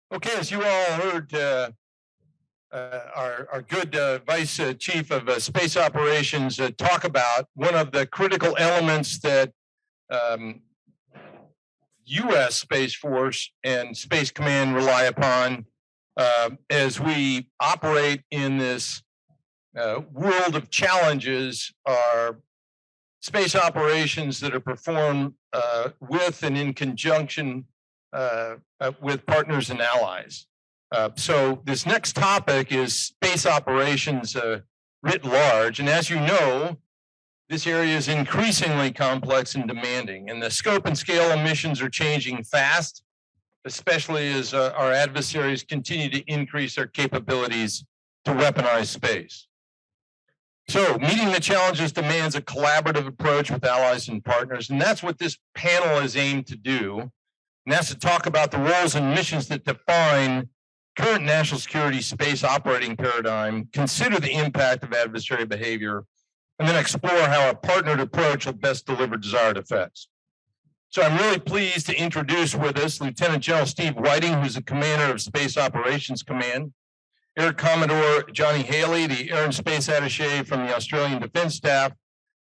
Okay, as you all heard, our good Vice Chief of Space Operations talk about one of the critical elements that U.S. Space Force and Space Command rely upon as we operate in this world of challenges are space operations that are performed with and in conjunction with partners and allies. So this next topic is space operations writ large. And as you know, this area is increasingly complex and demanding, and the scope and scale of missions are changing fast, especially as our adversaries continue to increase their capabilities to weaponize space. So meeting the challenges demands a collaborative approach with allies and partners, and that's what this panel is aimed to do. And that's to talk about the roles and missions that define current national security space operating paradigm, consider the impact of adversary behavior, and then explore how a partnered approach will best deliver desired effects. So I'm really pleased to introduce with us Lieutenant General Steve Whiting, who's the commander of Space Operations Command, Air Commodore Johnny Haly, the Air and Space Attaché from the Australian Defence Staff,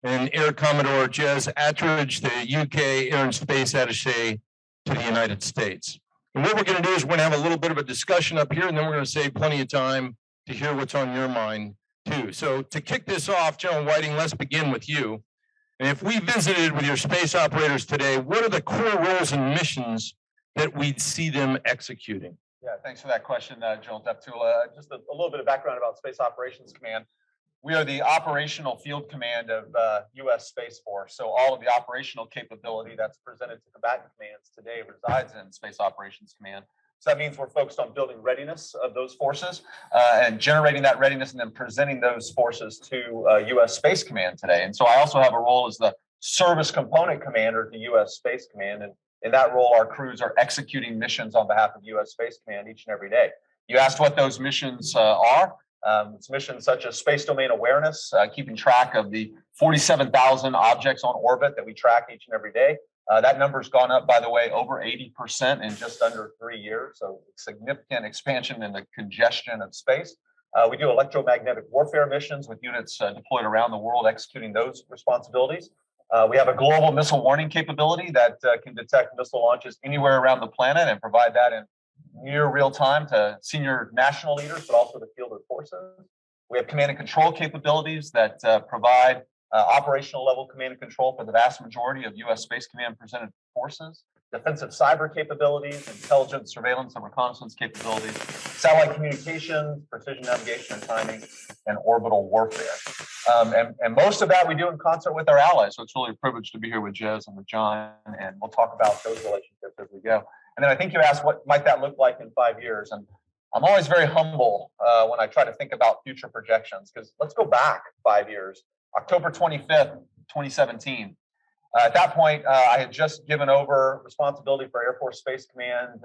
and Air Commodore Jez Attridge, the UK Air and Space Attaché to the United States. And what we're going to do is we're going to have a little bit of a discussion up here, and then we're going to save plenty of time to hear what's on your mind too. So to kick this off, General Whiting, let's begin with you. And if we visited with your space operators today, what are the core roles and missions that we'd see them executing? Yeah, thanks for that question, General Deptula. Just a little bit of background about Space Operations Command. We are the operational field command of U.S. Space Force. So all of the operational capability that's presented to combatant commands today resides in Space Operations Command. So that means we're focused on building readiness of those forces and generating that readiness and then presenting those forces to U.S. Space Command today. And so I also have a role as the service component commander to U.S. Space Command. And in that role, our crews are executing missions on behalf of U.S. Space Command each and every day. You asked what those missions are. It's missions such as space domain awareness, keeping track of the 47,000 objects on orbit that we track each and every day. That number's gone up, by the way, over 80% in just under 3 years. So significant expansion in the congestion of space. We do electromagnetic warfare missions with units deployed around the world executing those responsibilities. We have a global missile warning capability that can detect missile launches anywhere around the planet and provide that in near real time to senior national leaders, but also the fielded forces. We have command and control capabilities that provide operational level command and control for the vast majority of U.S. Space Command presented forces, defensive cyber capabilities, intelligence, surveillance, and reconnaissance capabilities, satellite communications, precision navigation and timing, and orbital warfare. And most of that we do in concert with our allies. So it's really a privilege to be here with Jez and with John, and we'll talk about those relationships as we go. And then I think you asked what might that look like in 5 years. And I'm always very humble when I try to think about future projections, because let's go back 5 years. October 25th, 2017. At that point, I had just given over responsibility for Air Force Space Command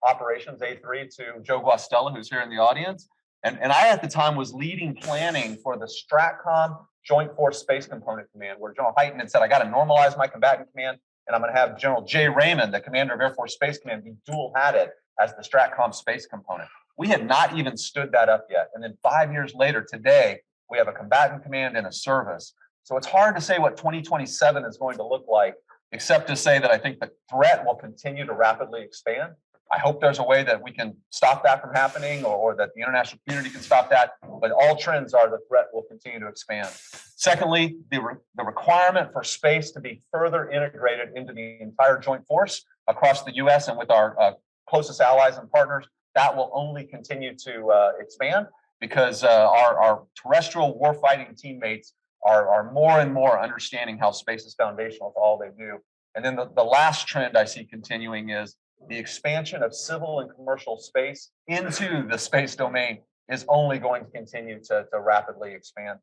Operations A3 to Joe Guastella, who's here in the audience. And I, at the time, was leading planning for the STRATCOM Joint Force Space Component Command, where General Hyten had said, I got to normalize my combatant command, and I'm going to have General Jay Raymond, the commander of Air Force Space Command, be dual-hatted as the STRATCOM Space Component. We had not even stood that up yet. And then 5 years later, today, we have a combatant command and a service. So it's hard to say what 2027 is going to look like, except to say that I think the threat will continue to rapidly expand. I hope there's a way that we can stop that from happening, or that the international community can stop that. But all trends are the threat will continue to expand. Secondly, the requirement for space to be further integrated into the entire joint force across the U.S. and with our closest allies and partners, that will only continue to expand, because our terrestrial warfighting teammates are more and more understanding how space is foundational to all they do. And then the last trend I see continuing is the expansion of civil and commercial space into the space domain is only going to continue to rapidly expand.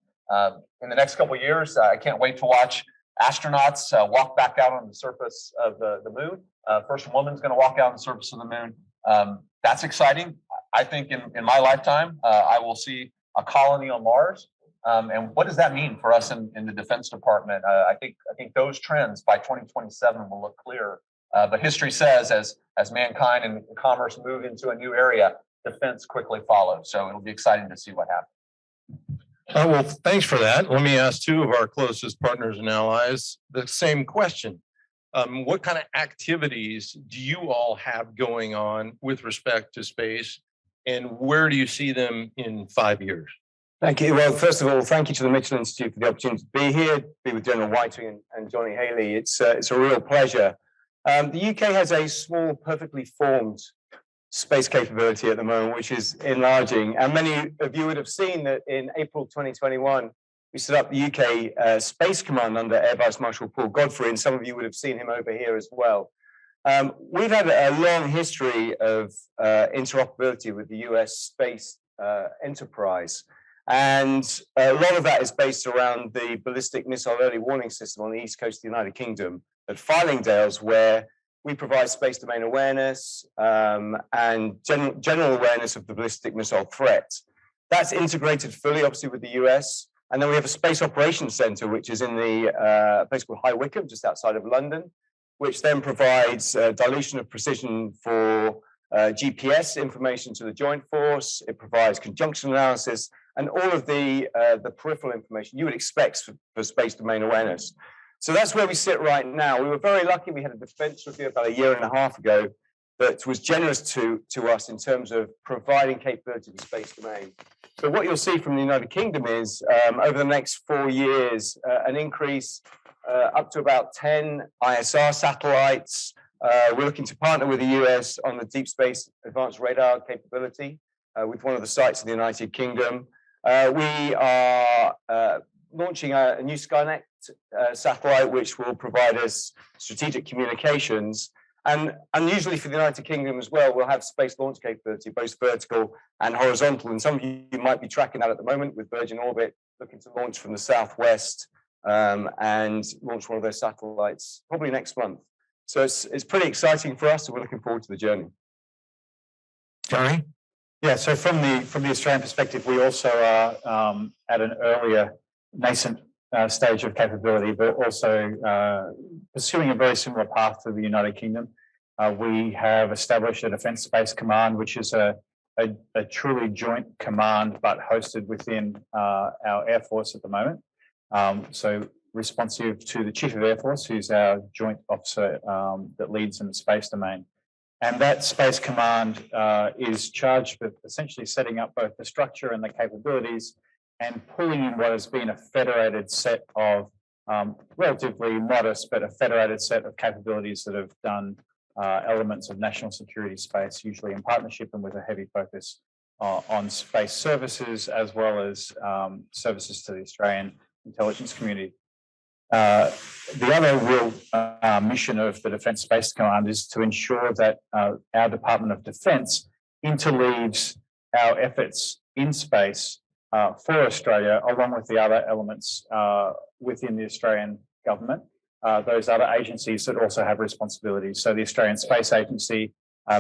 In the next couple of years, I can't wait to watch astronauts walk back out on the surface of the moon. First woman's going to walk out on the surface of the moon. That's exciting. I think in my lifetime, I will see a colony on Mars. And what does that mean for us in the Defense Department? I think those trends by 2027 will look clear But history says as mankind and commerce move into a new area, defense quickly follows. So it'll be exciting to see what happens. Well, thanks for that. Let me ask two of our closest partners and allies the same question. What kind of activities do you all have going on with respect to space, and where do you see them in 5 years? Thank you. Well, first of all, thank you to the Mitchell Institute for the opportunity to be here, be with General Whiting and Johnny Haly. It's a real pleasure. The UK has a small, perfectly formed space capability at the moment, which is enlarging. And many of you would have seen that in April 2021, we set up the UK Space Command under Air Vice Marshal Paul Godfrey, and some of you would have seen him over here as well. We've had a long history of interoperability with the US space enterprise. And a lot of that is based around the ballistic missile early warning system on the east coast of the United Kingdom at Fylingdales, where we provide space domain awareness and general awareness of the ballistic missile threat. That's integrated fully, obviously, with the US. And then we have a space operations center, which is in the place called High Wycombe, just outside of London, which then provides dilution of precision for GPS information to the Joint Force. It provides conjunction analysis and all of the peripheral information you would expect for space domain awareness. So that's where we sit right now. We were very lucky. We had a defense review about 1.5 years ago that was generous to us in terms of providing capability to the space domain. So what you'll see from the United Kingdom is over the next 4 years, an increase up to about 10 ISR satellites. We're looking to partner with the US on the deep space advanced radar capability with one of the sites in the United Kingdom. We are launching a new Skynet satellite, which will provide us strategic communications. And unusually for the United Kingdom as well, we'll have space launch capability, both vertical and horizontal. And some of you might be tracking that at the moment with Virgin Orbit, looking to launch from the southwest and launch one of their satellites probably next month. So it's pretty exciting for us, and we're looking forward to the journey. Johnny? Yeah, so from the Australian perspective, we also are at an earlier nascent stage of capability, but also pursuing a very similar path to the United Kingdom. We have established a Defence Space Command, which is a truly joint command, but hosted within our Air Force at the moment. So responsive to the Chief of Air Force, who's our joint officer that leads in the space domain. And that Space Command is charged with essentially setting up both the structure and the capabilities and pulling in what has been a federated set of relatively modest, but a federated set of capabilities that have done elements of national security space, usually in partnership and with a heavy focus on space services, as well as services to the Australian intelligence community. The other real mission of the Defence Space Command is to ensure that our Department of Defence interleaves our efforts in space for Australia, along with the other elements within the Australian government, those other agencies that also have responsibilities. So the Australian Space Agency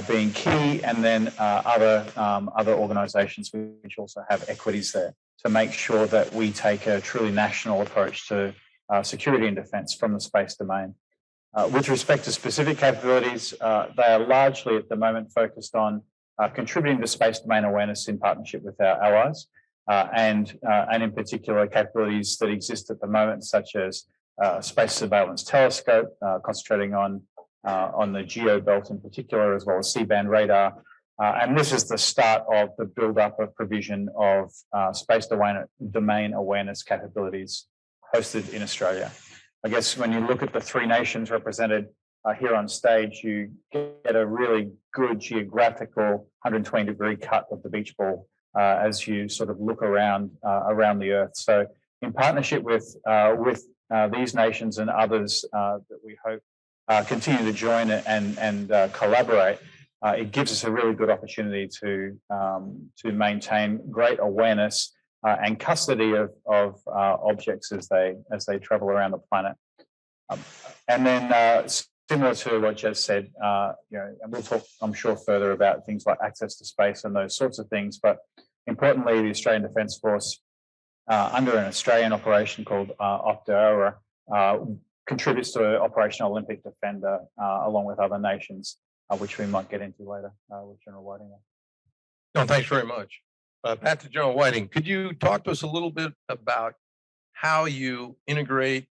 being key, and then other organisations which also have equities there, to make sure that we take a truly national approach to security and defence from the space domain. With respect to specific capabilities, they are largely at the moment focused on contributing to space domain awareness in partnership with our allies, and in particular capabilities that exist at the moment, such as space surveillance telescope, concentrating on the geo belt in particular, as well as C-band radar. And this is the start of the build-up of provision of space domain awareness capabilities hosted in Australia. I guess when you look at the three nations represented here on stage, you get a really good geographical 120-degree cut of the beach ball as you sort of look around the Earth. So in partnership with these nations and others that we hope continue to join and collaborate, it gives us a really good opportunity to maintain great awareness and custody of objects as they travel around the planet. And then similar to what Jez said, and we'll talk, I'm sure, further about things like access to space and those sorts of things. But importantly, the Australian Defence Force, under an Australian operation called Opta, contributes to Operation Olympic Defender along with other nations, which we might get into later with General Whiting. No, thanks very much. Back to General Whiting. Could you talk to us a little bit about how you integrate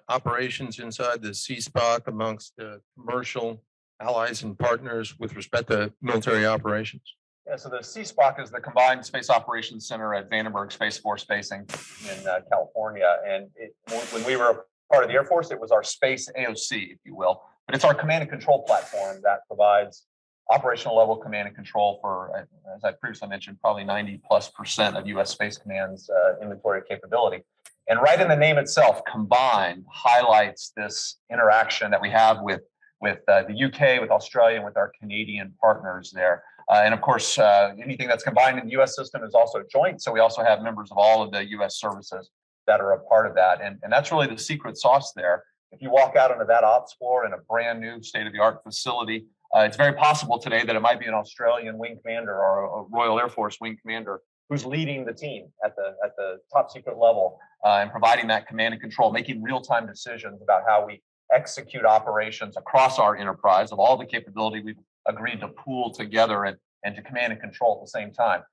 operations inside the CSPOC amongst commercial allies and partners with respect to military operations? Yeah, so the CSPOC is the Combined Space Operations Center at Vandenberg Space Force Basing in California. And when we were part of the Air Force, it was our space AOC, if you will. But it's our command and control platform that provides operational level command and control for, as I previously mentioned, probably 90+% of U.S. Space Command's inventory capability. And right in the name itself, combined highlights this interaction that we have with the UK, with Australia, and with our Canadian partners there. And of course, anything that's combined in the US system is also joint. So we also have members of all of the US services that are a part of that. And that's really the secret sauce there. If you walk out onto that ops floor in a brand new state-of-the-art facility, it's very possible today that it might be an Australian wing commander or a Royal Air Force wing commander who's leading the team at the top secret level and providing that command and control, making real-time decisions about how we execute operations across our enterprise of all the capability we've agreed to pool together and to command and control at the same time.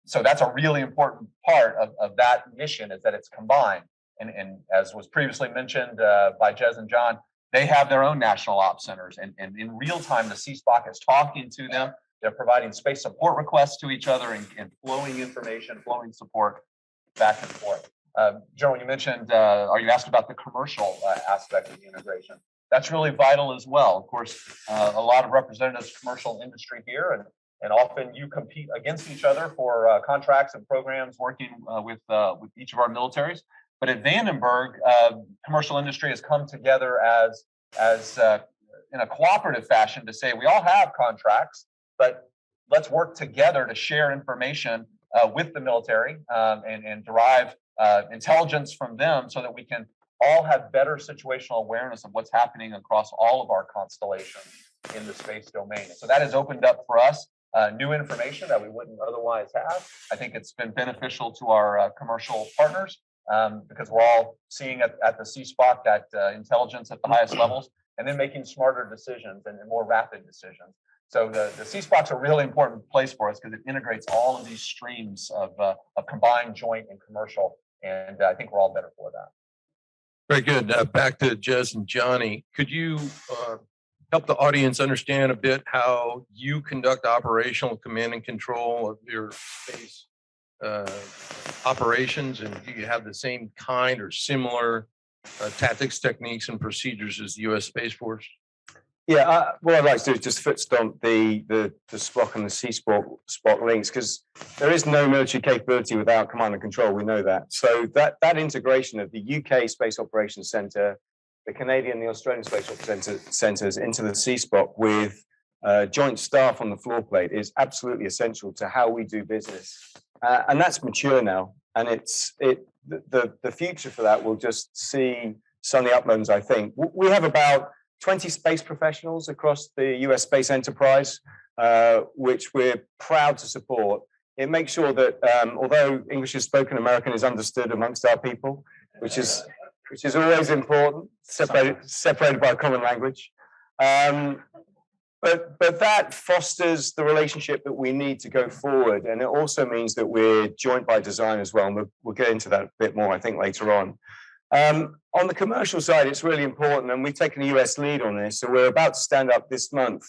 So that's a really important part of that mission, is that it's combined. And as was previously mentioned by Jez and John, they have their own national ops centers. And in real time, the CSPOC is talking to them. They're providing space support requests to each other and flowing information, flowing support back and forth. General, you mentioned, or you asked about the commercial aspect of the integration. That's really vital as well. Of course, a lot of representatives of commercial industry here, and often you compete against each other for contracts and programs working with each of our militaries. But at Vandenberg, commercial industry has come together as in a cooperative fashion to say we all have contracts, but let's work together to share information with the military and derive intelligence from them so that we can all have better situational awareness of what's happening across all of our constellations in the space domain. So that has opened up for us new information that we wouldn't otherwise have. I think it's been beneficial to our commercial partners because we're all seeing at the CSPOC that intelligence at the highest levels and then making smarter decisions and more rapid decisions. So the CSPOC's a really important place for us because it integrates all of these streams of combined, joint, and commercial. And I think we're all better for that. Very good. Back to Jez and Johnny. Could you help the audience understand a bit how you conduct operational command and control of your space operations? And do you have the same kind or similar tactics, techniques, and procedures as the U.S. Space Force? Yeah, what I'd like to do is just foot stomp the SPOC and the CSPOC links, because there is no military capability without command and control. We know that. So that integration of the UK Space Operations Centre, the Canadian, the Australian Space Operations Centres into the CSPOC with joint staff on the floor plate is absolutely essential to how we do business, and that's mature now. And the future for that will just see sunny uplands. I think we have about 20 space professionals across the US space enterprise, which we're proud to support. It makes sure that although English is spoken, American is understood amongst our people, which is always important, separated by a common language. But that fosters the relationship that we need to go forward. And it also means that we're joint by design as well. And we'll get into that a bit more, I think, later on. On the commercial side, it's really important, and we've taken a US lead on this. So we're about to stand up this month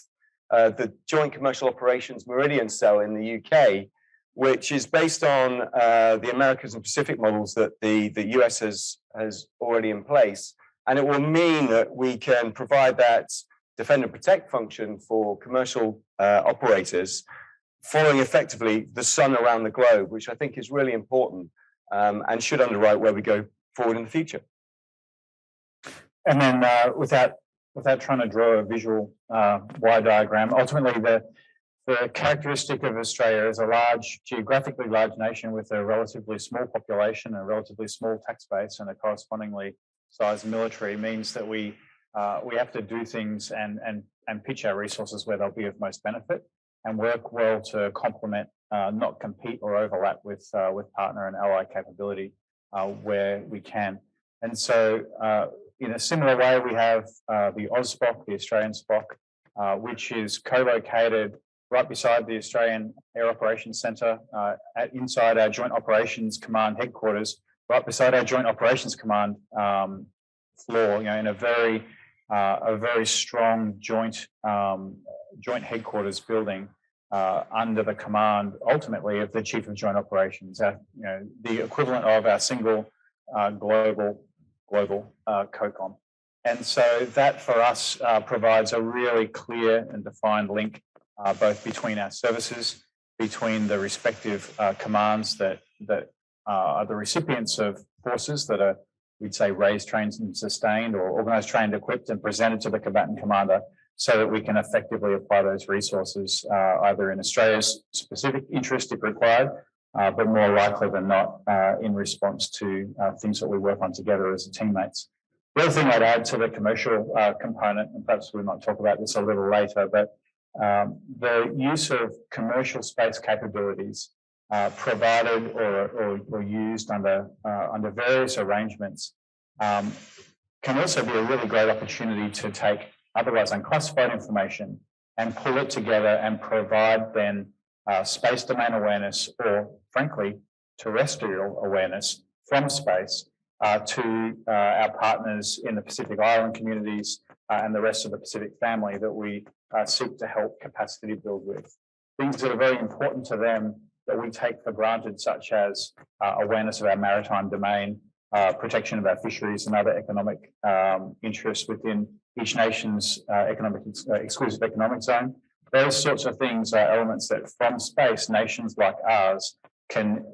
the Joint Commercial Operations Meridian Cell in the UK, which is based on the Americas and Pacific models that the US has already in place. And it will mean that we can provide that defend and protect function for commercial operators, following effectively the sun around the globe, which I think is really important and should underwrite where we go forward in the future. And then without trying to draw a visual Y diagram, ultimately the characteristic of Australia is a geographically large nation with a relatively small population, a relatively small tax base, and a correspondingly sized military means that we have to do things and pitch our resources where they'll be of most benefit and work well to complement, not compete or overlap with partner and ally capability where we can. And so in a similar way, we have the AusSPOC, the Australian SPOC, which is co-located right beside the Australian Air Operations Centre, inside our Joint Operations Command headquarters, right beside our Joint Operations Command floor. You know, in a very strong joint headquarters building under the command, ultimately, of the Chief of Joint Operations. You know, the equivalent of our single global COCOM. And so that for us provides a really clear and defined link both between our services, between the respective commands that are the recipients of forces that are, we'd say, raised, trained and sustained, or organised, trained, equipped and presented to the combatant commander, so that we can effectively apply those resources either in Australia's specific interest if required, but more likely than not in response to things that we work on together as teammates. The other thing I'd add to the commercial component, and perhaps we might talk about this a little later, but the use of commercial space capabilities provided or used under various arrangements can also be a really great opportunity to take otherwise unclassified information and pull it together and provide then space domain awareness, or frankly, terrestrial awareness from space to our partners in the Pacific Island communities and the rest of the Pacific family that we seek to help capacity build with. Things that are very important to them that we take for granted, such as awareness of our maritime domain, protection of our fisheries and other economic interests within each nation's exclusive economic zone. Those sorts of things are elements that from space, nations like ours can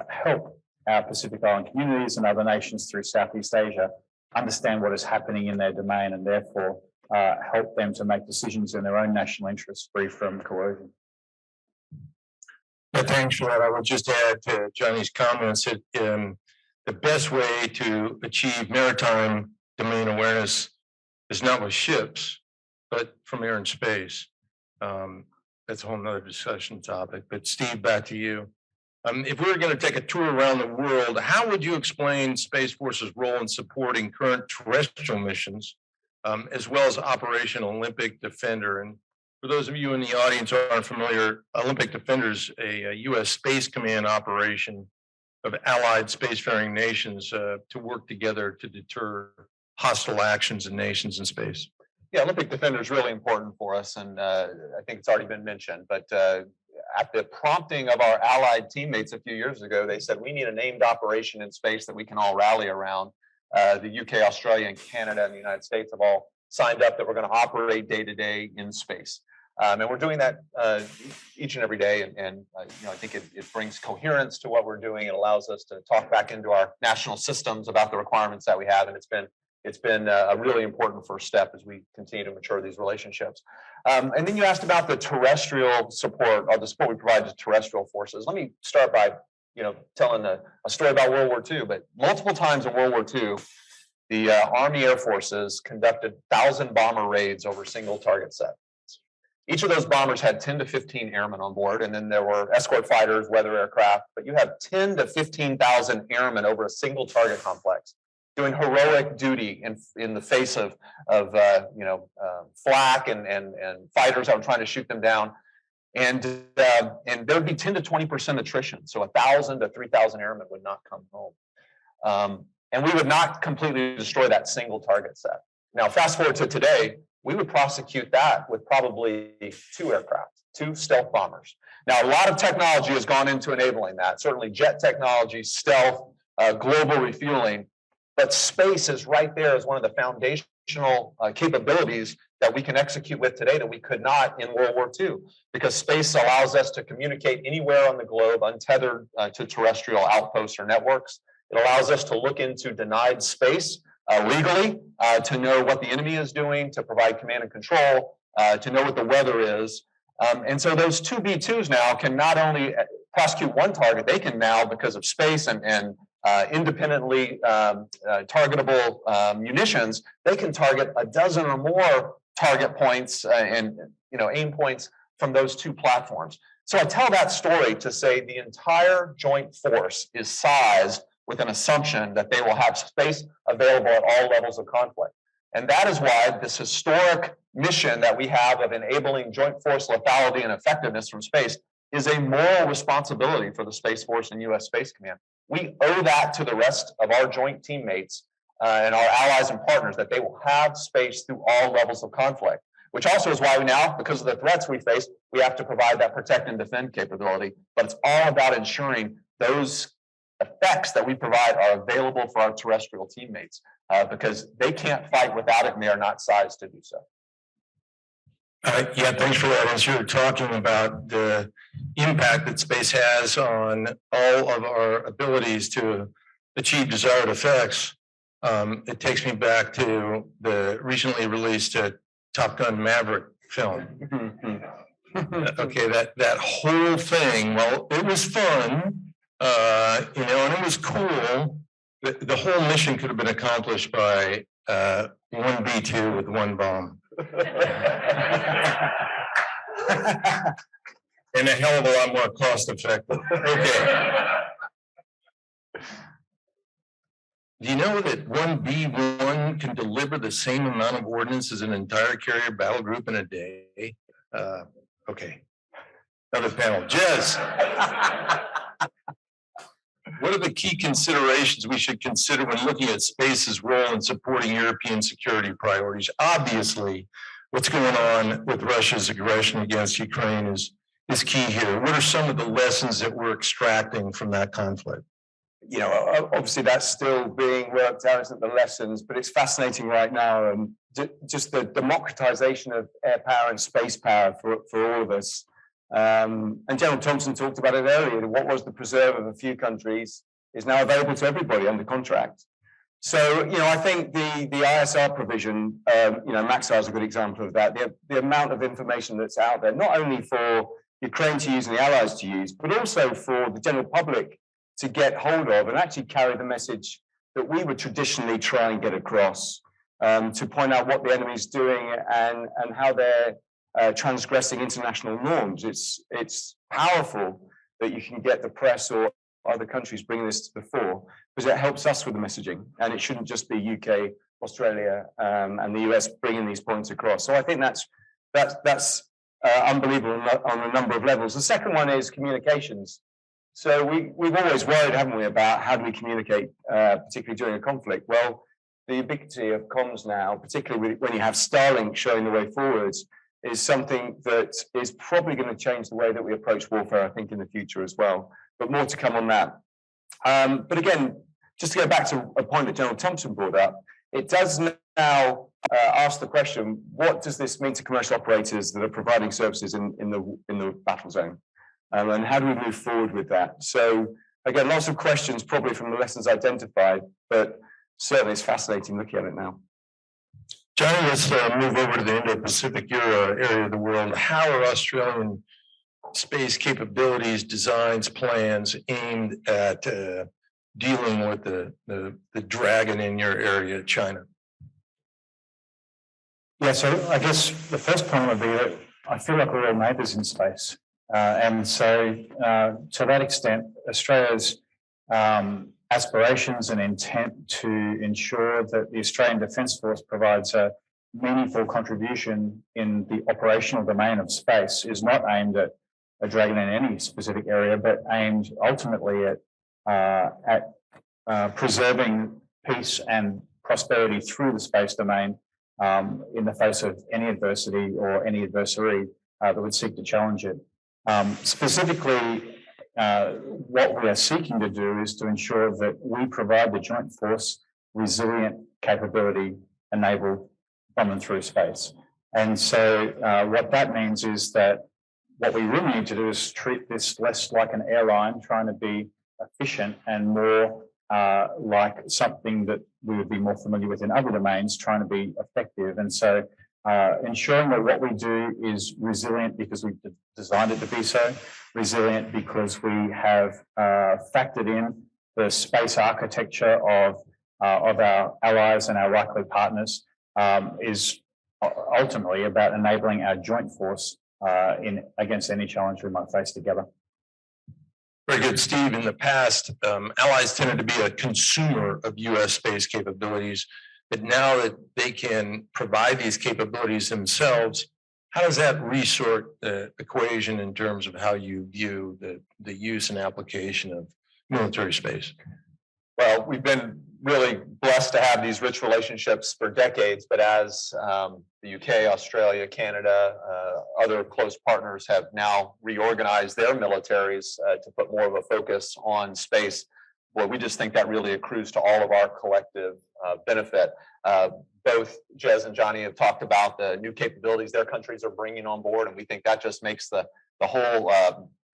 help our Pacific Island communities and other nations through Southeast Asia understand what is happening in their domain, and therefore help them to make decisions in their own national interests free from coercion. Yeah, thanks for that. I would just add to Johnny's comments that the best way to achieve maritime domain awareness is not with ships, but from air and space. That's a whole nother discussion topic. But Steve, back to you. If we were going to take a tour around the world, how would you explain Space Force's role in supporting current terrestrial missions, as well as Operation Olympic Defender? And for those of you in the audience who aren't familiar, Olympic Defender is a U.S. Space Command operation of allied spacefaring nations to work together to deter hostile actions in nations in space. Yeah, Olympic Defender is really important for us, and I think it's already been mentioned, but at the prompting of our allied teammates a few years ago, they said we need a named operation in space that we can all rally around. The UK, Australia, and Canada and the United States have all signed up that we're going to operate day to day in space. And we're doing that each and every day, and you know, I think it brings coherence to what we're doing. It allows us to talk back into our national systems about the requirements that we have, and it's been a really important first step as we continue to mature these relationships. And then you asked about the terrestrial support, or the support we provide to terrestrial forces. Let me start by, you know, telling a story about World War II. But multiple times in World War II, the Army Air Forces conducted 1,000 bomber raids over single target sets. Each of those bombers had 10 to 15 airmen on board, and then there were escort fighters, weather aircraft. But you have 10 to 15,000 airmen over a single target complex, doing heroic duty in the face of flak and fighters that were trying to shoot them down, and there would be 10 to 20% attrition. So 1,000 to 3,000 airmen would not come home, and we would not completely destroy that single target set. Now, fast forward to today, we would prosecute that with probably 2 aircraft, 2 stealth bombers. Now, a lot of technology has gone into enabling that. Certainly, jet technology, stealth, global refueling. But space is right there as one of the foundational capabilities that we can execute with today that we could not in World War II, because space allows us to communicate anywhere on the globe untethered to terrestrial outposts or networks. It allows us to look into denied space legally, to know what the enemy is doing, to provide command and control, to know what the weather is. And so those 2 B-2s now can not only prosecute one target, they can now, because of space and independently targetable munitions, they can target a dozen or more target points and aim points from those 2 platforms. So I tell that story to say the entire joint force is sized with an assumption that they will have space available at all levels of conflict. And that is why this historic mission that we have of enabling joint force lethality and effectiveness from space is a moral responsibility for the Space Force and U.S. Space Command. We owe that to the rest of our joint teammates and our allies and partners, that they will have space through all levels of conflict, which also is why we now, because of the threats we face, we have to provide that protect and defend capability. But it's all about ensuring those effects that we provide are available for our terrestrial teammates, because they can't fight without it and they are not sized to do so. Yeah, thanks for that. As you're talking about the impact that space has on all of our abilities to achieve desired effects, it takes me back to the recently released Top Gun Maverick film. Okay, that whole thing, well, it was fun, you know, and it was cool. The whole mission could have been accomplished by one B-2 with one bomb. And a hell of a lot more cost effective. Okay. Do you know that one B-1 can deliver the same amount of ordnance as an entire carrier battle group in a day? Okay. Another panel. Jez. What are the key considerations we should consider when looking at space's role in supporting European security priorities? Obviously, what's going on with Russia's aggression against Ukraine is key here. What are some of the lessons that we're extracting from that conflict? You know, obviously that's still being worked out, isn't the lessons, but it's fascinating right now. And just the democratization of air power and space power for all of us. And General Thompson talked about it earlier. What was the preserve of a few countries is now available to everybody under contract. So, you know, I think the ISR provision, you know, Maxar is a good example of that. The amount of information that's out there, not only for Ukraine to use and the allies to use, but also for the general public to get hold of and actually carry the message that we would traditionally try and get across, to point out what the enemy is doing and how they're transgressing international norms. It's powerful that you can get the press or other countries bringing this to the fore, because it helps us with the messaging, and it shouldn't just be UK, Australia, and the US bringing these points across. So I think that's unbelievable on a number of levels. The second one is communications. So we've always worried, haven't we, about how do we communicate, particularly during a conflict. Well, the ubiquity of comms now, particularly when you have Starlink showing the way forwards, is something that is probably going to change the way that we approach warfare, I think, in the future as well. But more to come on that. But again, just to go back to a point that General Thompson brought up, it does now ask the question, what does this mean to commercial operators that are providing services in the battle zone? And how do we move forward with that? So again, lots of questions probably from the lessons identified, but certainly it's fascinating looking at it now. Johnny, let's move over to the Indo-Pacific area of the world. How are Australian space capabilities, designs, plans aimed at dealing with the dragon in your area, China? Yeah, so I guess the first point would be that I feel like we're all neighbours in space. And so to that extent, Australia's aspirations and intent to ensure that the Australian Defence Force provides a meaningful contribution in the operational domain of space is not aimed at a dragon in any specific area, but aimed ultimately at preserving peace and prosperity through the space domain in the face of any adversity or any adversary that would seek to challenge it. Specifically, what we are seeking to do is to ensure that we provide the joint force resilient capability enabled from and through space. And so what that means is that what we really need to do is treat this less like an airline trying to be efficient and more like something that we would be more familiar with in other domains, trying to be effective. And so ensuring that what we do is resilient because we've designed it to be so, resilient because we have factored in the space architecture of our allies and our likely partners, is ultimately about enabling our joint force against any challenge we might face together. Very good, Steve. In the past, allies tended to be a consumer of U.S. space capabilities, but now that they can provide these capabilities themselves, how does that resort the equation in terms of how you view the use and application of military space? Well, we've been really blessed to have these rich relationships for decades, but as the UK, Australia, Canada, other close partners have now reorganized their militaries to put more of a focus on space, well, we just think that really accrues to all of our collective benefit. Both Jez and Johnny have talked about the new capabilities their countries are bringing on board, and we think that just makes the whole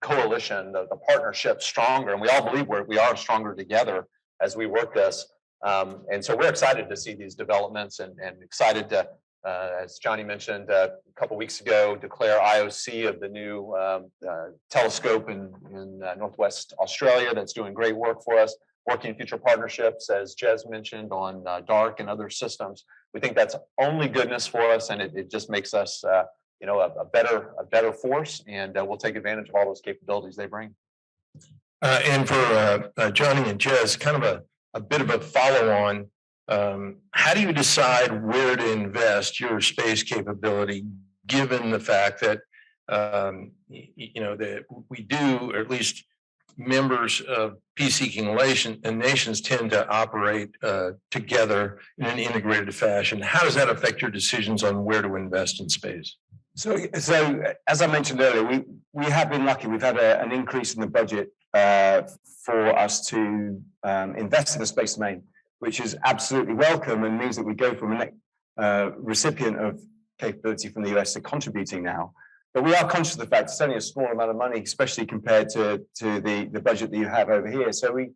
coalition, the partnership stronger, and we all believe we are stronger together as we work this. And so we're excited to see these developments and excited to, as Johnny mentioned a couple of weeks ago, declare IOC of the new telescope in Northwest Australia that's doing great work for us, working future partnerships, as Jez mentioned, on DARC and other systems. We think that's only goodness for us, and it just makes us a better force, and we'll take advantage of all those capabilities they bring. And for Johnny and Jez, kind of a bit of a follow-on, how do you decide where to invest your space capability, given the fact that, that we do, or at least members of peace-seeking nations tend to operate together in an integrated fashion? How does that affect your decisions on where to invest in space? So as I mentioned earlier, we have been lucky. We've had an increase in the budget for us to invest in the space domain, which is absolutely welcome and means that we go from a recipient of capability from the US to contributing now. But we are conscious of the fact it's only a small amount of money, especially compared to the budget that you have over here. So we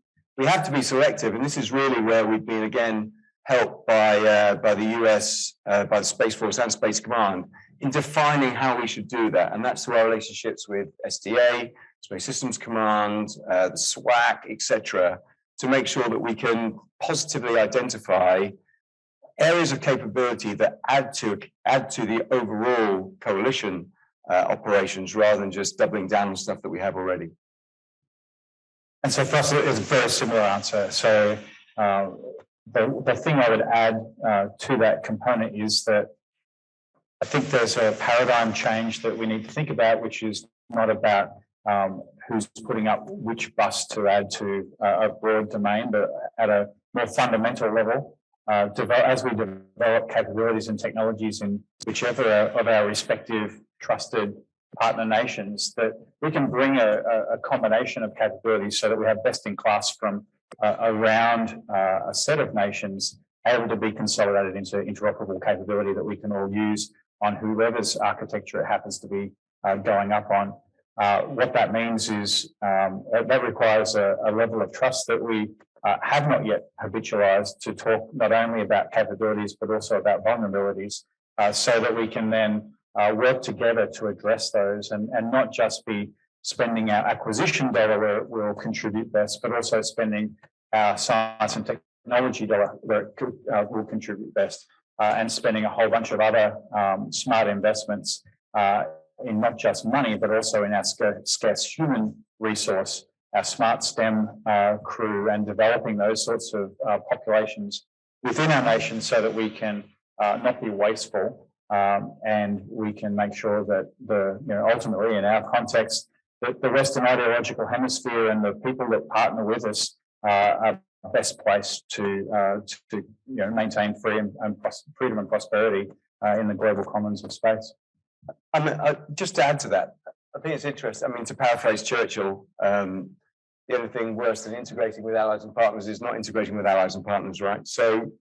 have to be selective, and this is really where we've been again helped by the US, by the Space Force and Space Command in defining how we should do that, and that's through our relationships with SDA, Space Systems Command, the SWAC, etc., to make sure that we can positively identify areas of capability that add to the overall coalition operations, rather than just doubling down on stuff that we have already. And so for us, it's a very similar answer. So the thing I would add to that component is that I think there's a paradigm change that we need to think about, which is not about who's putting up which bus to add to a broad domain, but at a more fundamental level, as we develop capabilities and technologies in whichever of our respective trusted partner nations, that we can bring a combination of capabilities so that we have best in class from around a set of nations able to be consolidated into interoperable capability that we can all use on whoever's architecture it happens to be going up on. What that means is that requires a level of trust that we have not yet habitualized to talk not only about capabilities, but also about vulnerabilities, so that we can then work together to address those and not just be spending our acquisition dollar where it will contribute best, but also spending our science and technology dollar where it will contribute best, and spending a whole bunch of other smart investments in not just money, but also in our scarce human resource, our smart STEM crew, and developing those sorts of populations within our nation so that we can not be wasteful, and we can make sure that ultimately in our context, that the Western ideological hemisphere and the people that partner with us are best placed to maintain freedom and prosperity in the global commons of space. I mean, just to add to that, I think it's interesting. I mean, to paraphrase Churchill, the only thing worse than integrating with allies and partners is not integrating with allies and partners, right? So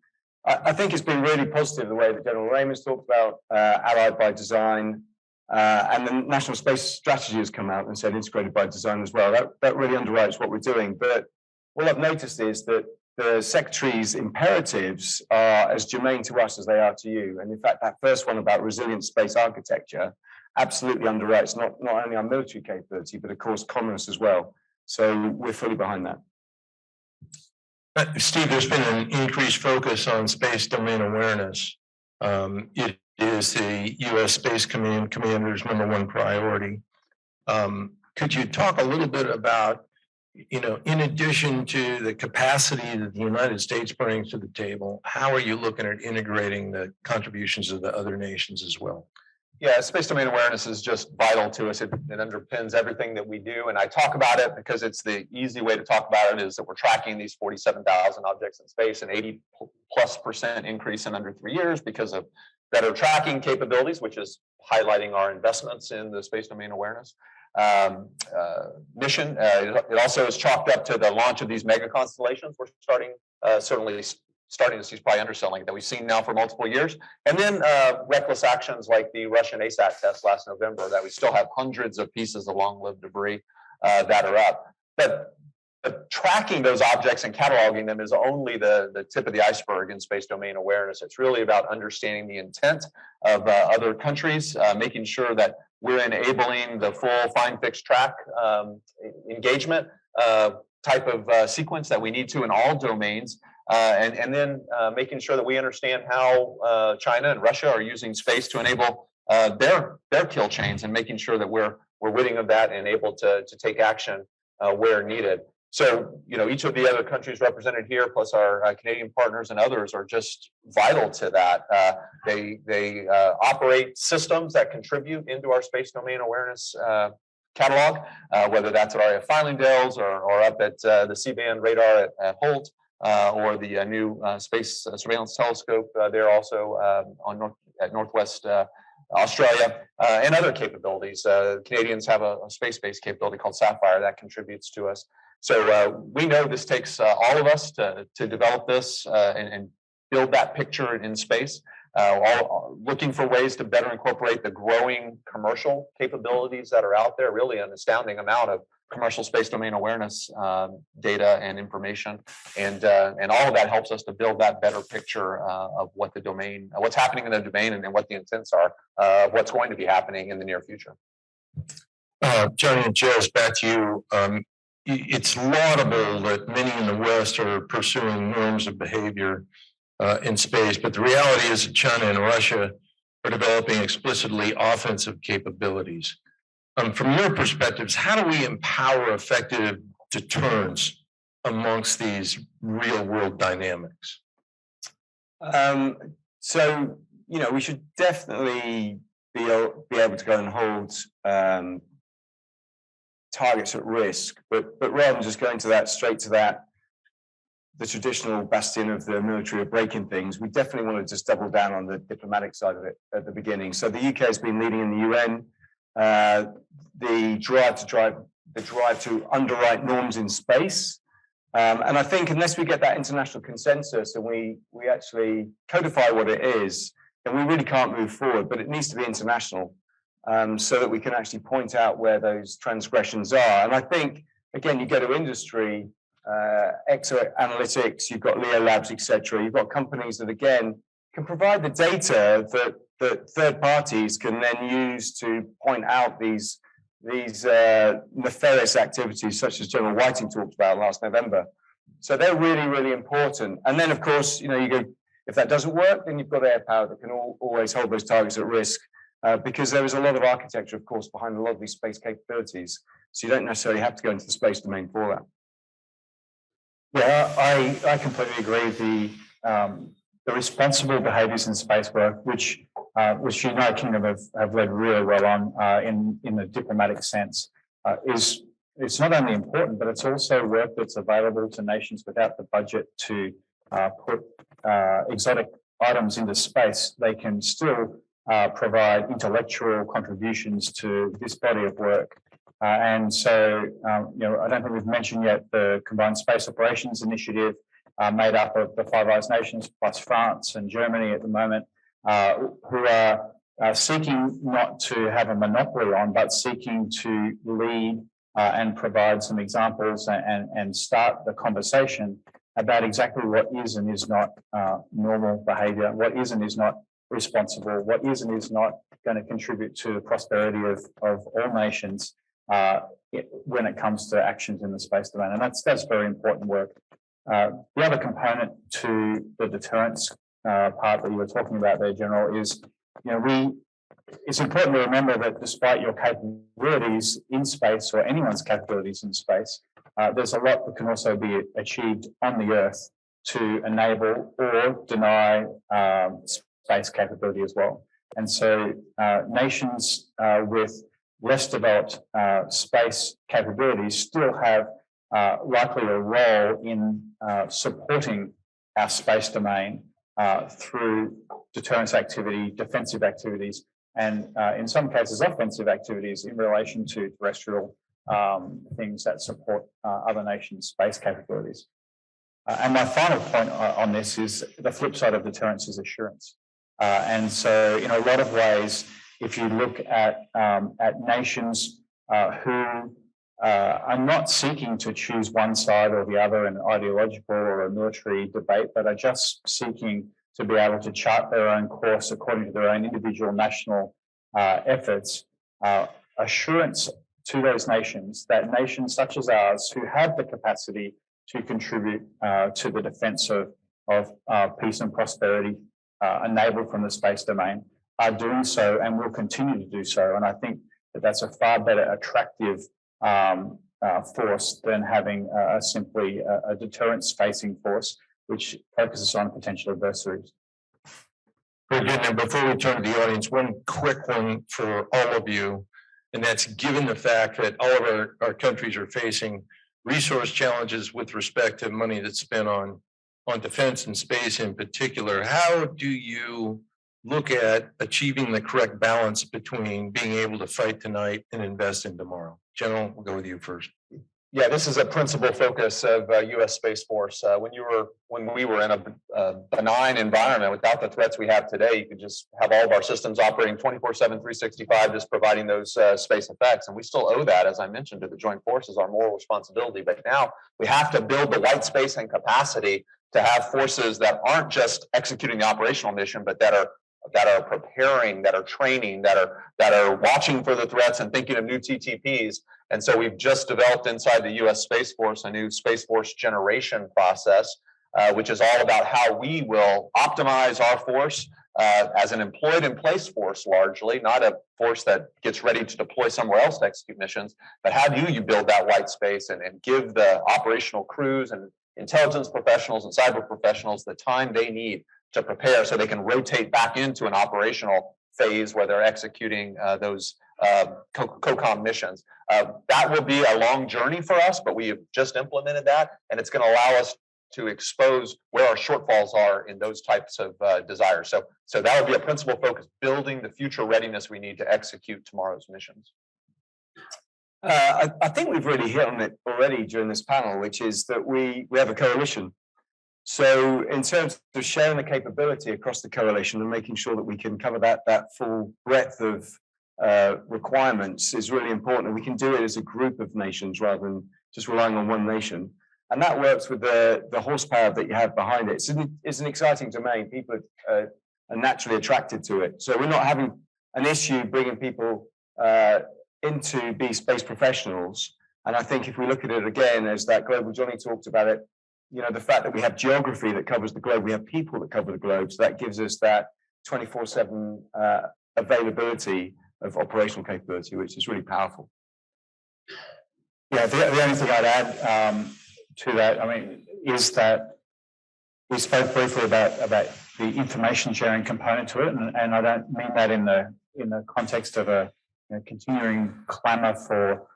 I think it's been really positive the way that General Raymond's talked about allied by design, and the National Space Strategy has come out and said integrated by design as well. That really underwrites what we're doing. But what I've noticed is that the Secretary's imperatives are as germane to us as they are to you. And in fact, that first one about resilient space architecture absolutely underwrites not only our military capability, but of course commerce as well. So we're fully behind that. Steve, there's been an increased focus on space domain awareness. It is the U.S. Space Command Commander's #1 priority. Could you talk a little bit about in addition to the capacity that the United States brings to the table, how are you looking at integrating the contributions of the other nations as well? Yeah, space domain awareness is just vital to us. It underpins everything that we do. And I talk about it because it's the easy way to talk about it is that we're tracking these 47,000 objects in space, an 80+% increase in under 3 years because of better tracking capabilities, which is highlighting our investments in the space domain awareness mission. It also is chalked up to the launch of these mega constellations. We're certainly starting to see probably underselling that we've seen now for multiple years. And then reckless actions like the Russian ASAT test last November that we still have hundreds of pieces of long-lived debris that are up. But tracking those objects and cataloging them is only the tip of the iceberg in space domain awareness. It's really about understanding the intent of other countries, making sure that we're enabling the full find, fix, track engagement type of sequence that we need to in all domains. And then making sure that we understand how China and Russia are using space to enable their kill chains, and making sure that we're witting of that and able to take action where needed. So, each of the other countries represented here, plus our Canadian partners and others, are just vital to that. They operate systems that contribute into our space domain awareness catalog, whether that's at RAF Fylingdales or up at the C-band radar at Holt. Or the new space surveillance telescope there also at Northwest Australia, and other capabilities. Canadians have a space-based capability called Sapphire that contributes to us. So we know this takes all of us to develop this and build that picture in space. Looking for ways to better incorporate the growing commercial capabilities that are out there. Really an astounding amount of commercial space domain awareness data and information, and all of that helps us to build that better picture of what the domain, what's happening in the domain, and what the intents are of what's going to be happening in the near future. Johnny and Jez, back to you. It's laudable that many in the West are pursuing norms of behavior in space, but the reality is that China and Russia are developing explicitly offensive capabilities. From your perspectives, how do we empower effective deterrence amongst these real world dynamics? So, we should definitely be able to go and hold targets at risk, but rather than just going straight to that, the traditional bastion of the military of breaking things, we definitely want to just double down on the diplomatic side of it at the beginning. So the UK has been leading in the UN. The drive to underwrite norms in space, and I think unless we get that international consensus and we actually codify what it is, then we really can't move forward. But it needs to be international, so that we can actually point out where those transgressions are. And I think again, you go to industry, Exo Analytics, you've got Leo Labs, etc. You've got companies that again can provide the data that third parties can then use to point out these nefarious activities, such as General Whiting talked about last November. So they're really, really important. And then, of course, you go, if that doesn't work, then you've got air power that can always hold those targets at risk, because there is a lot of architecture, of course, behind a lot of these space capabilities. So you don't necessarily have to go into the space domain for that. Yeah, I completely agree. The responsible behaviours in space work, which the United Kingdom have led really well on in the diplomatic sense, it's not only important, but it's also work that's available to nations without the budget to put exotic items into space. They can still provide intellectual contributions to this body of work. And so, I don't think we've mentioned yet the Combined Space Operations Initiative, made up of the Five Eyes nations plus France and Germany at the moment, who are seeking not to have a monopoly on, but seeking to lead and provide some examples and start the conversation about exactly what is and is not normal behaviour, what is and is not responsible, what is and is not going to contribute to the prosperity of all nations when it comes to actions in the space domain. And that's very important work. The other component to the deterrence part that you were talking about there, General, is it's important to remember that despite your capabilities in space or anyone's capabilities in space, there's a lot that can also be achieved on the Earth to enable or deny space capability as well. And so nations with less developed space capabilities still have likely a role in supporting our space domain through deterrence activity, defensive activities, and in some cases offensive activities in relation to terrestrial things that support other nations' space capabilities. And my final point on this is the flip side of deterrence is assurance. And so in a lot of ways, if you look at nations who are not seeking to choose one side or the other in an ideological or a military debate, but are just seeking to be able to chart their own course according to their own individual national efforts, assurance to those nations that nations such as ours who have the capacity to contribute to the defense of peace and prosperity enabled from the space domain are doing so and will continue to do so. And I think that that's a far better attractive force than having simply a deterrence-facing force, which focuses on potential adversaries. Very good. And before we turn to the audience, one quick one for all of you, and that's given the fact that all of our countries are facing resource challenges with respect to money that's spent on defense and space in particular, how do you look at achieving the correct balance between being able to fight tonight and invest in tomorrow? General, we'll go with you first. Yeah, this is a principal focus of U.S. Space Force. When we were in a benign environment without the threats we have today, you could just have all of our systems operating 24/7, 365, just providing those space effects. And we still owe that, as I mentioned, to the Joint Forces, our moral responsibility. But now we have to build the white space and capacity to have forces that aren't just executing the operational mission, but that are preparing, that are training, that are watching for the threats and thinking of new TTPs. And so we've just developed inside the U.S. Space Force a new Space Force generation process, which is all about how we will optimize our force as an employed in place force, largely, not a force that gets ready to deploy somewhere else to execute missions. But how do you build that white space and give the operational crews and intelligence professionals and cyber professionals the time they need to prepare so they can rotate back into an operational phase where they're executing those COCOM missions. That will be a long journey for us, but we have just implemented that, and it's going to allow us to expose where our shortfalls are in those types of desires. So that would be a principal focus, building the future readiness we need to execute tomorrow's missions. I think we've really hit on it already during this panel, which is that we have a coalition. So in terms of sharing the capability across the coalition and making sure that we can cover that full breadth of requirements is really important. And we can do it as a group of nations rather than just relying on one nation. And that works with the horsepower that you have behind it. It's an exciting domain. People are naturally attracted to it. So we're not having an issue bringing people in to be space professionals. And I think if we look at it again, as that global Johnny talked about it, you know, the fact that we have geography that covers the globe, we have people that cover the globe. So that gives us that 24/7 availability of operational capability, which is really powerful. Yeah, the only thing I'd add to that, I mean, is that we spoke briefly about the information sharing component to it, and I don't mean that in the context of a continuing clamour for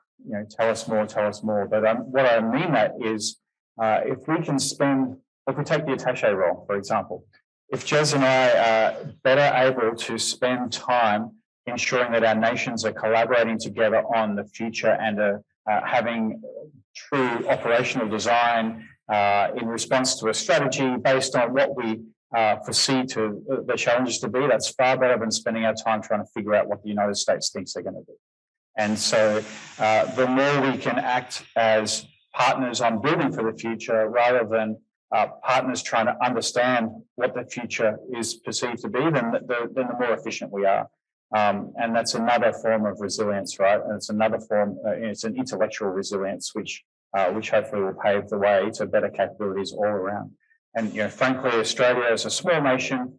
tell us more. But what I mean that is if we can spend, if we take the Attaché role, for example, if Jez and I are better able to spend time ensuring that our nations are collaborating together on the future and having true operational design in response to a strategy based on what we foresee to the challenges to be, that's far better than spending our time trying to figure out what the United States thinks they're going to do. And so the more we can act as partners on building for the future rather than partners trying to understand what the future is perceived to be, then the more efficient we are. And that's another form of resilience, right? And it's another form, it's an intellectual resilience, which hopefully will pave the way to better capabilities all around. And frankly, Australia as a small nation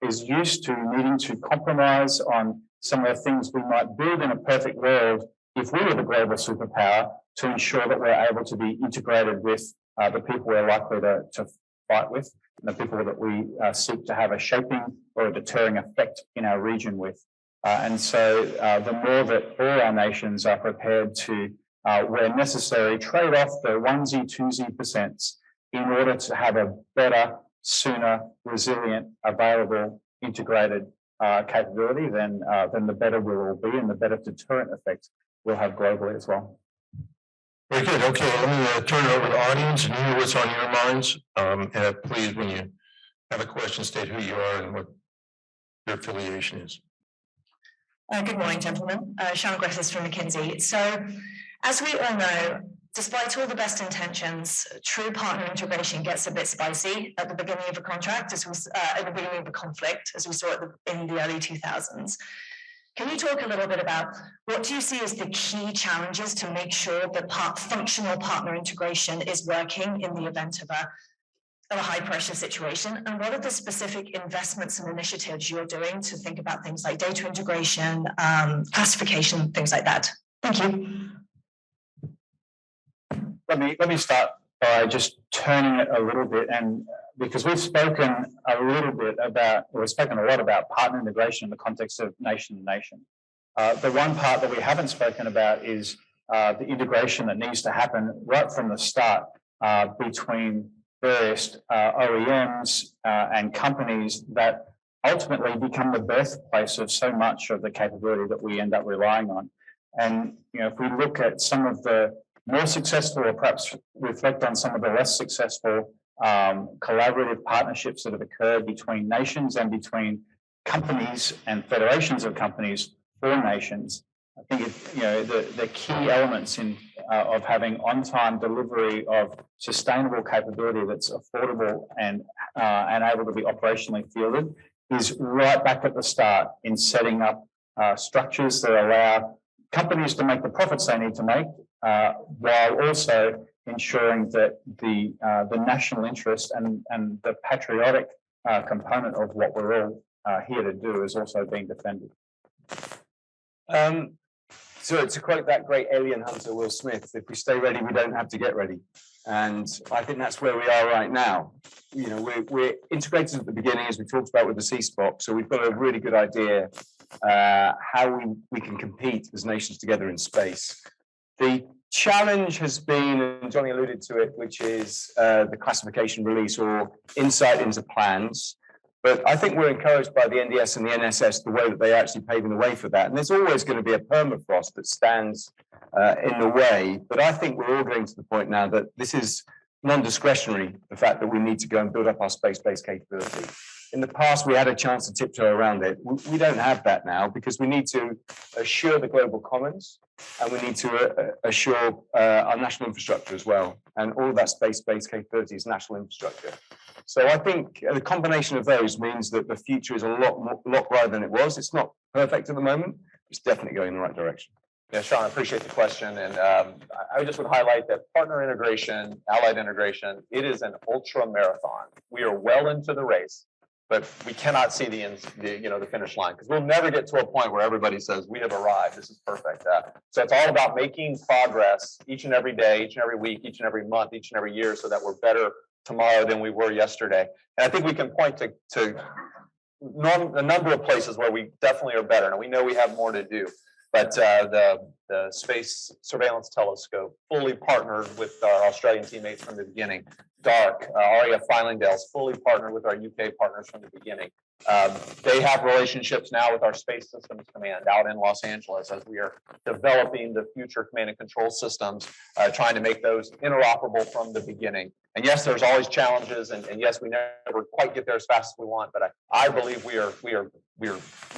is used to needing to compromise on some of the things we might build in a perfect world if we were the global superpower, to ensure that we're able to be integrated with the people we're likely to fight with, and the people that we seek to have a shaping or a deterring effect in our region with. And so the more that all our nations are prepared to, where necessary, trade off the onesie, twosie percents in order to have a better, sooner, resilient, available, integrated capability, then the better we'll all be and the better deterrent effect we'll have globally as well. Very good. Okay, let me turn it over to the audience and hear what's on your minds. And please, when you have a question, state who you are and what your affiliation is. Good morning, gentlemen. Sharon Griffiths from McKinsey. So, as we all know, despite all the best intentions, true partner integration gets a bit spicy at the beginning of a contract, at the beginning of a conflict, as we saw in the early 2000s. Can you talk a little bit about what do you see as the key challenges to make sure that functional partner integration is working in the event of a high pressure situation? And what are the specific investments and initiatives you're doing to think about things like data integration, classification, things like that? Thank you. Let me start by just turning it a little bit, and because we've spoken a lot about partner integration in the context of nation to nation. The one part that we haven't spoken about is the integration that needs to happen right from the start between various OEMs and companies that ultimately become the birthplace of so much of the capability that we end up relying on. And if we look at some of the more successful, or perhaps reflect on some of the less successful collaborative partnerships that have occurred between nations and between companies and federations of companies for nations, I think the key elements of having on-time delivery of sustainable capability that's affordable and able to be operationally fielded is right back at the start in setting up structures that allow companies to make the profits they need to make, while also ensuring that the national interest and the patriotic component of what we're all here to do is also being defended. So to quote that great alien hunter, Will Smith, if we stay ready, we don't have to get ready. And I think that's where we are right now. We're integrated at the beginning, as we talked about with the CSPOC, so we've got a really good idea how we can compete as nations together in space. The challenge has been, and Johnny alluded to it, which is the classification release or insight into plans. But I think we're encouraged by the NDS and the NSS, the way that they're actually paving the way for that. And there's always going to be a permafrost that stands in the way. But I think we're all getting to the point now that this is non-discretionary, the fact that we need to go and build up our space-based capability. In the past, we had a chance to tiptoe around it. We don't have that now because we need to assure the global commons and we need to assure our national infrastructure as well. And all of that space-based capability is national infrastructure. So I think the combination of those means that the future is a lot brighter than it was. It's not perfect at the moment. It's definitely going in the right direction. Yeah, Sean, I appreciate the question. And I just would highlight that partner integration, allied integration, it is an ultra marathon. We are well into the race, but we cannot see the finish line because we'll never get to a point where everybody says we have arrived. This is perfect. So it's all about making progress each and every day, each and every week, each and every month, each and every year, so that we're better tomorrow than we were yesterday. And I think we can point to a number of places where we definitely are better. Now we know we have more to do, but the Space Surveillance Telescope fully partnered with our Australian teammates from the beginning. DARC, RAF Fylingdale's fully partnered with our UK partners from the beginning. They have relationships now with our Space Systems Command out in Los Angeles as we are developing the future command and control systems, trying to make those interoperable from the beginning. And yes, there's always challenges, and yes, we never quite get there as fast as we want. But I believe we are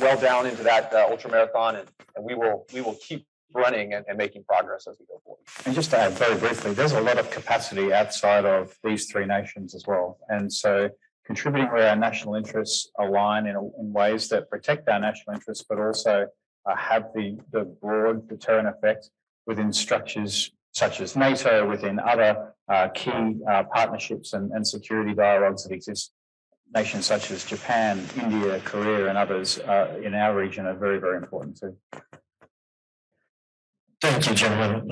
well down into that ultra marathon, and we will keep running and making progress as we go forward. And just to add very briefly, there's a lot of capacity outside of these three nations as well. And so contributing where our national interests align in ways that protect our national interests, but also have the broad deterrent effect within structures such as NATO, within other key partnerships and security dialogues that exist. Nations such as Japan, India, Korea, and others in our region are very, very important too. Thank you, gentlemen.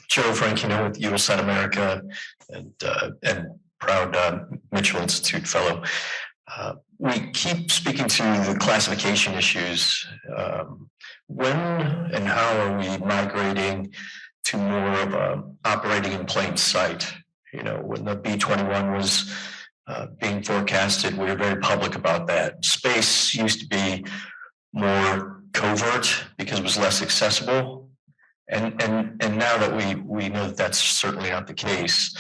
Joe Franchino with USAT America and proud Mitchell Institute fellow. We keep speaking to the classification issues. When and how are we migrating to more of a operating in plain sight? You know, when the B-21 was being forecasted, we were very public about that. Space used to be more covert because it was less accessible. And now that we know that that's certainly not the case,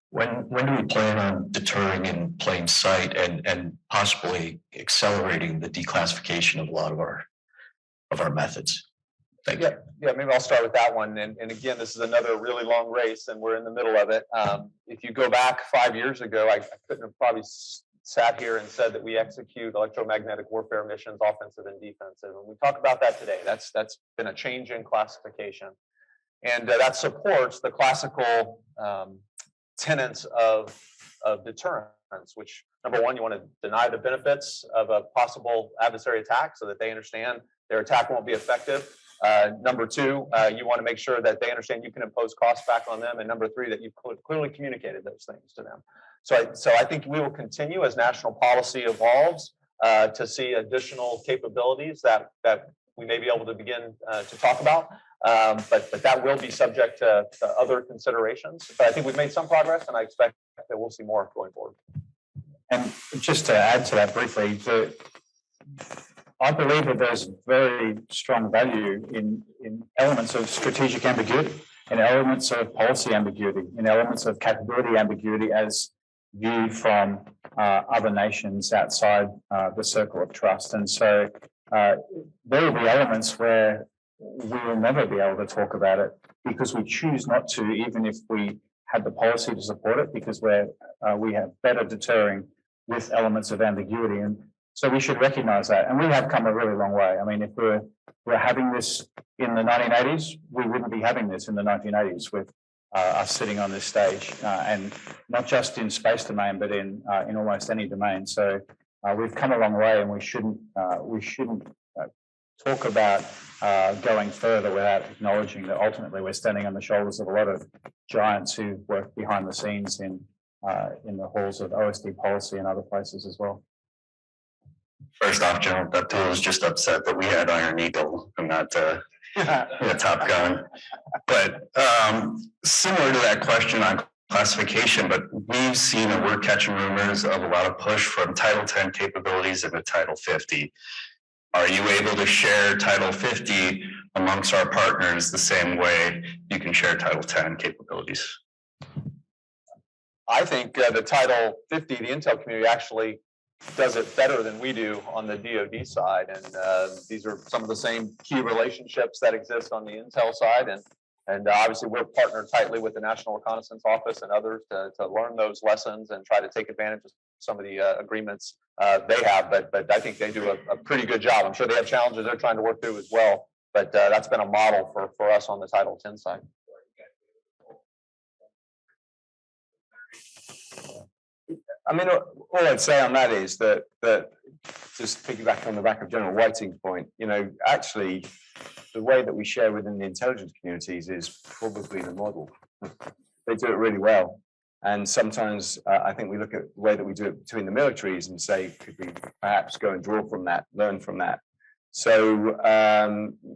when do we plan on deterring in plain sight and possibly accelerating the declassification of a lot of our methods? Thank you. Yeah, maybe I'll start with that one. And again, this is another really long race, and we're in the middle of it. If you go back 5 years ago, I couldn't have probably sat here and said that we execute electromagnetic warfare missions, offensive and defensive. And we talk about that today. That's been a change in classification. And that supports the classical tenets of deterrence, which number one, you want to deny the benefits of a possible adversary attack so that they understand their attack won't be effective. Number two, you want to make sure that they understand you can impose costs back on them. And number three, that you've clearly communicated those things to them. So I think we will continue as national policy evolves to see additional capabilities that we may be able to begin to talk about. But that will be subject to other considerations. But I think we've made some progress, and I expect that we'll see more going forward. And just to add to that briefly, I believe that there's very strong value in elements of strategic ambiguity, in elements of policy ambiguity, in elements of capability ambiguity as viewed from other nations outside the circle of trust. And so there will be elements where we will never be able to talk about it because we choose not to, even if we had the policy to support it, because we have better deterring with elements of ambiguity. And so we should recognize that. And we have come a really long way. I mean, if we're having this in the 1980s, we wouldn't be having this in the 1980s with us sitting on this stage, and not just in space domain, but in almost any domain. So we've come a long way, and we shouldn't talk about going further without acknowledging that ultimately we're standing on the shoulders of a lot of giants who work behind the scenes in the halls of OSD policy and other places as well. First off, General Deptool was just upset that we had Iron Eagle and not Top Gun. But similar to that question on classification, but we've seen and we're catching rumors of a lot of push from Title 10 capabilities into Title 50. Are you able to share Title 50 amongst our partners the same way you can share Title 10 capabilities? I think the Title 50, the intel community actually does it better than we do on the DoD side. And these are some of the same key relationships that exist on the intel side. And obviously we're partnered tightly with the National Reconnaissance Office and others to learn those lessons and try to take advantage of some of the agreements they have. But I think they do a pretty good job. I'm sure they have challenges they're trying to work through as well. But that's been a model for us on the Title 10 side. I mean, all I'd say on that is that just piggyback on the back of General Whiting's point, you know, actually the way that we share within the intelligence communities is probably the model. They do it really well. And sometimes I think we look at the way that we do it between the militaries and say, could we perhaps go and draw from that, learn from that? So,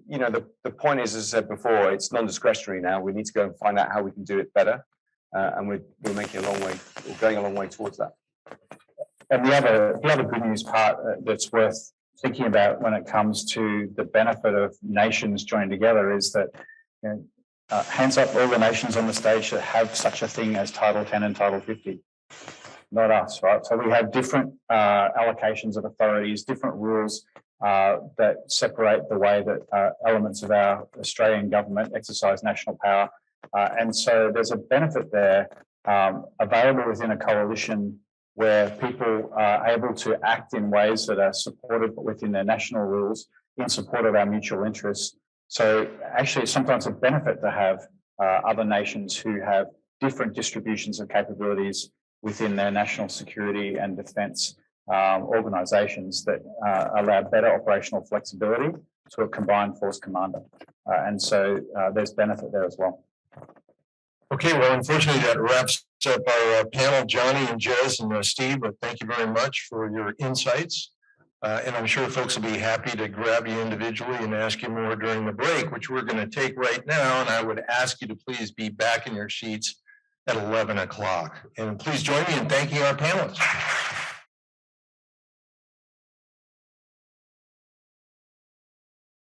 you know, the point is, as I said before, it's non-discretionary now. We need to go and find out how we can do it better. And we're making a long way, we're going a long way towards that. And the other good news part that's worth thinking about when it comes to the benefit of nations joining together is that, you know, hands up all the nations on the stage that have such a thing as Title 10 and Title 50. Not us, right? So we have different allocations of authorities, different rules that separate the way that elements of our Australian government exercise national power. And so there's a benefit there available within a coalition where people are able to act in ways that are supported within their national rules in support of our mutual interests. So actually, it's sometimes a benefit to have other nations who have different distributions of capabilities within their national security and defence organisations that allow better operational flexibility to a combined force commander. And so there's benefit there as well. Okay, well, unfortunately, that wraps up our panel, Johnny and Jez and Steve, but thank you very much for your insights. And I'm sure folks will be happy to grab you individually and ask you more during the break, which we're going to take right now. And I would ask you to please be back in your seats at 11 o'clock. And please join me in thanking our panelists.